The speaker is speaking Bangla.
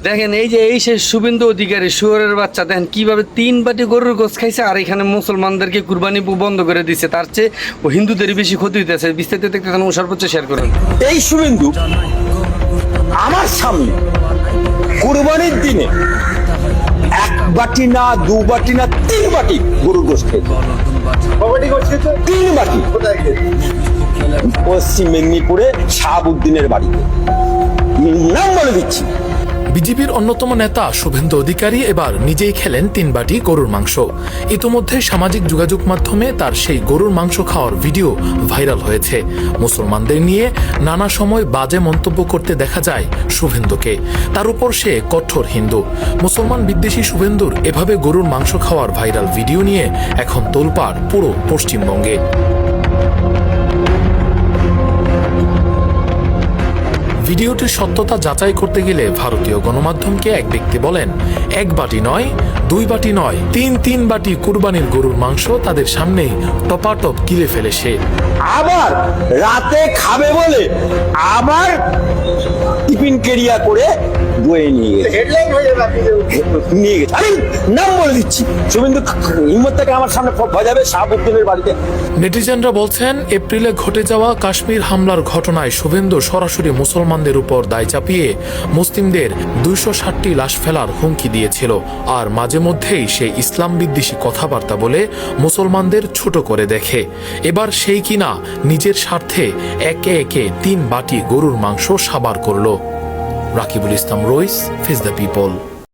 দেখেন এই যে এই সে শুভেন্দু অধিকারী শুয়োরের বাচ্চা, দেখেন কিভাবে 3 বাটি গরুর গোশ খাইছে, আর এখানে মুসলমানদেরকে কুরবানি বন্ধ করে দিচ্ছে। তার চেয়ে ও হিন্দুদেরই বেশি ক্ষতি হইতেছে। বিস্তারিত দেখতে ও সর্বোচ্চ শেয়ার করুন। এই শুভেন্দু আমার সামনে কুরবানির দিনে 1 বাটি না 2 বাটি না 3 বাটি গরুর গোশত খেয়েছে। 3 বাটি। পশ্চিম মেদিনীপুরে শাহাবুদ্দিনের বাড়িতে, নাম বলে দিচ্ছি। বিজেপির অন্যতম নেতা শুভেন্দু অধিকারী এবার নিজেই খেলেন 3 বাটি গরুর মাংস। ইতোমধ্যে সামাজিক যোগাযোগ মাধ্যমে তার সেই গরুর মাংস খাওয়ার ভিডিও ভাইরাল হয়েছে। মুসলমানদের নিয়ে নানা সময় বাজে মন্তব্য করতে দেখা যায় শুভেন্দুকে। তার উপর সে কঠোর হিন্দু। মুসলমান বিদ্বেষী শুভেন্দুর এভাবে গরুর মাংস খাওয়ার ভাইরাল ভিডিও নিয়ে এখন তোলপাড় পুরো পশ্চিমবঙ্গে। ভিডিওটির সত্যতা যাচাই করতে গেলে ভারতীয় গণমাধ্যমকে এক ব্যক্তি বলেন, 1 বাটি নয়, 2 বাটি নয়, 3 বাটি কুরবানির গরুর মাংস তাদের সামনেই টপাটপ গিলে ফেলে সে। আবার রাতে খাবে বলে আবার টিফিন কেরিয়া করে বয়ে নিয়ে গেছে। আমি নাম বলে দিচ্ছি, শুভেন্দু হিম্মত থেকে আমার সামনে বাজাবে শাহাবুদ্দিনের বাড়িতে। নেটিজেনরা বলছেন, এপ্রিলে ঘটে যাওয়া কাশ্মীর হামলার ঘটনায় শুভেন্দু সরাসরি মুসলমানদের উপর দায় চাপিয়ে মুসলিমদের 260টি লাশ ফেলার হুমকি দিয়েছিল। আর মাঝে মধ্যেই সে ইসলাম বিদ্বেষী কথাবার্তা বলে মুসলমানদের ছোট করে দেখে। এবার সেই কিনা নিজের স্বার্থে একে একে 3 বাটি গরুর মাংস সাবার করল। রাকিবুল ইসলাম রইস, ফেস দ্য পিপল।